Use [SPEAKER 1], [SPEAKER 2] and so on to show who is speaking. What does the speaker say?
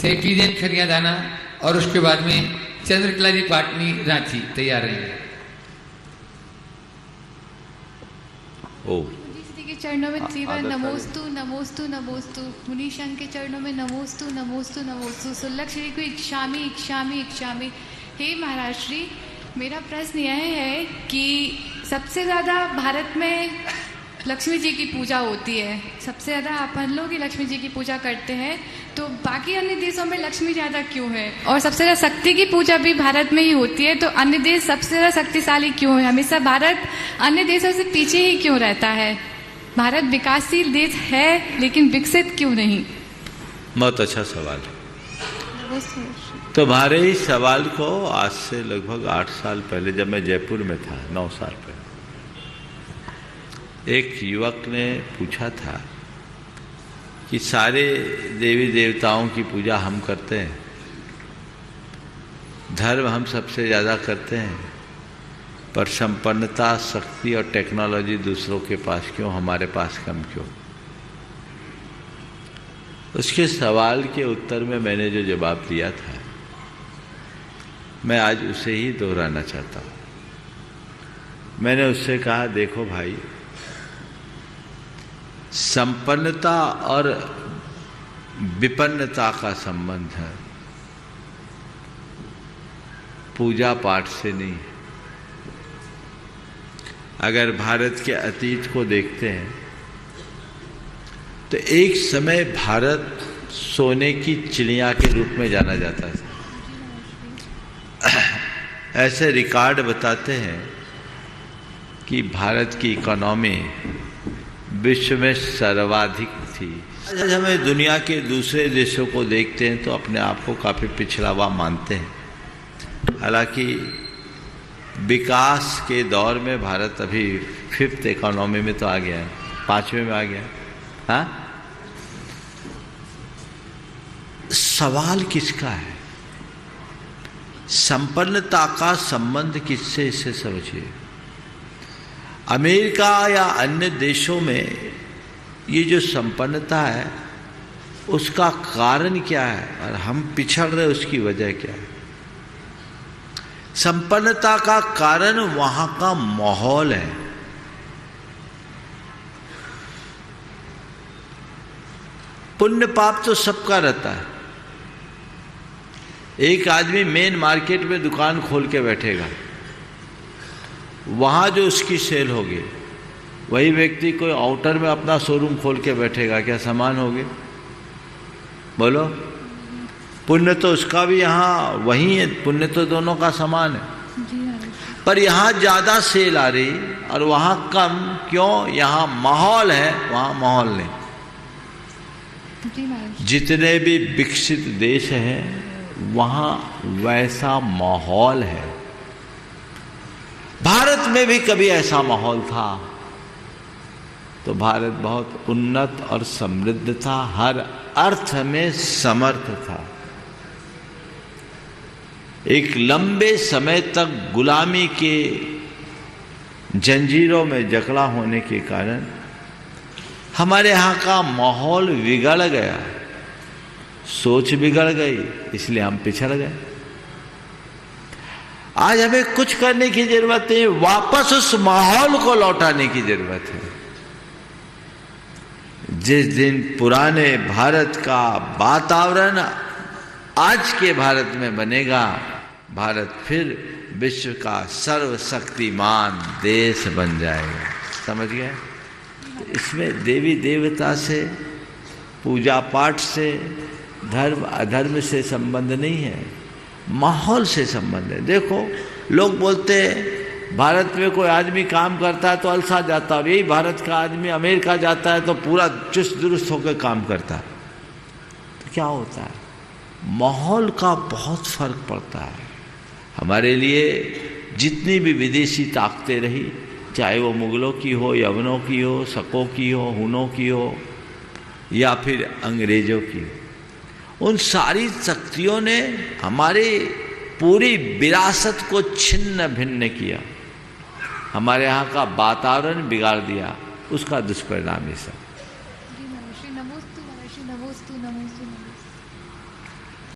[SPEAKER 1] सेटिजन खरियादाना और उसके बाद में चंद्रकला जी पाटनी रांची तैयार रहेंगे।
[SPEAKER 2] ओ
[SPEAKER 3] के चरणों में त्रिवार नमोस्तु नमोस्तु नमोस्तु, मुनीशंक के चरणों में नमोस्तु नमोस्तु नमोस्तु, सुल्लक श्री को इच्छामि इच्छामि इच्छामि। हे महाराज श्री, मेरा प्रश्न यह है कि सबसे ज़्यादा भारत में लक्ष्मी जी की पूजा होती है, सबसे ज़्यादा अपन लोग ही लक्ष्मी जी की पूजा करते हैं, तो बाकी अन्य देशों में लक्ष्मी ज़्यादा क्यों है? और सबसे ज़्यादा शक्ति की पूजा भी भारत में ही होती है, तो अन्य देश सबसे ज़्यादा शक्तिशाली क्यों है? हमेशा भारत अन्य देशों से पीछे ही क्यों रहता है? भारत विकासशील देश है लेकिन विकसित क्यों नहीं?
[SPEAKER 2] बहुत अच्छा सवाल है। तुम्हारे इस सवाल को आज से लगभग 8 साल पहले, जब मैं जयपुर में था, 9 साल पहले, एक युवक ने पूछा था कि सारे देवी देवताओं की पूजा हम करते हैं, धर्म हम सबसे ज़्यादा करते हैं, पर संपन्नता, शक्ति और टेक्नोलॉजी दूसरों के पास क्यों, हमारे पास कम क्यों? उसके सवाल के उत्तर में मैंने जो जवाब दिया था, मैं आज उसे ही दोहराना चाहता हूँ। मैंने उससे कहा, देखो भाई, संपन्नता और विपन्नता का संबंध है, पूजा पाठ से नहीं है। अगर भारत के अतीत को देखते हैं तो एक समय भारत सोने की चिड़िया के रूप में जाना जाता था। ऐसे रिकॉर्ड बताते हैं कि भारत की इकोनॉमी विश्व में सर्वाधिक थी। आज हमें दुनिया के दूसरे देशों को देखते हैं तो अपने आप को काफ़ी पिछड़ा हुआ मानते हैं। हालांकि विकास के दौर में भारत अभी 5th इकोनॉमी में तो आ गया है, 5वें में आ गया है। हाँ, सवाल किसका है? संपन्नता का संबंध किससे, इसे समझिए। अमेरिका या अन्य देशों में ये जो संपन्नता है उसका कारण क्या है और हम पिछड़ रहे, उसकी वजह क्या है? संपन्नता का कारण वहां का माहौल है। पुण्य पाप तो सबका रहता है। एक आदमी मेन मार्केट में दुकान खोल के बैठेगा, वहां जो उसकी सेल होगी, वही व्यक्ति कोई आउटर में अपना शोरूम खोल के बैठेगा, क्या समान होगी? बोलो। पुण्य तो उसका भी यहाँ वही है, पुण्य तो दोनों का समान है, पर यहाँ ज़्यादा सेल आ रही और वहाँ कम क्यों? यहाँ माहौल है, वहाँ माहौल नहीं। जितने भी विकसित देश हैं वहाँ वैसा माहौल है। भारत में भी कभी ऐसा माहौल था तो भारत बहुत उन्नत और समृद्ध था, हर अर्थ में समर्थ था। एक लंबे समय तक गुलामी के जंजीरों में जकड़ा होने के कारण हमारे यहाँ का माहौल बिगड़ गया, सोच बिगड़ गई, इसलिए हम पिछड़ गए। आज हमें कुछ करने की जरूरत है, वापस उस माहौल को लौटाने की जरूरत है। जिस दिन पुराने भारत का वातावरण आज के भारत में बनेगा, भारत फिर विश्व का सर्वशक्तिमान देश बन जाएगा। समझ गए? तो इसमें देवी देवता से, पूजा पाठ से, धर्म अधर्म से संबंध नहीं है, माहौल से संबंध है। देखो, लोग बोलते हैं भारत में कोई आदमी काम करता है तो अलसा जाता है, और यही भारत का आदमी अमेरिका जाता है तो पूरा चुस्त दुरुस्त होकर काम करता है। तो क्या होता है? माहौल का बहुत फर्क पड़ता है। हमारे लिए जितनी भी विदेशी ताकतें रही, चाहे वो मुगलों की हो, यवनों की हो, शकों की हो, हुनों की हो या फिर अंग्रेजों की हो, उन सारी शक्तियों ने हमारे पूरी विरासत को छिन्न भिन्न किया, हमारे यहाँ का वातावरण बिगाड़ दिया। उसका दुष्परिणाम ये सब।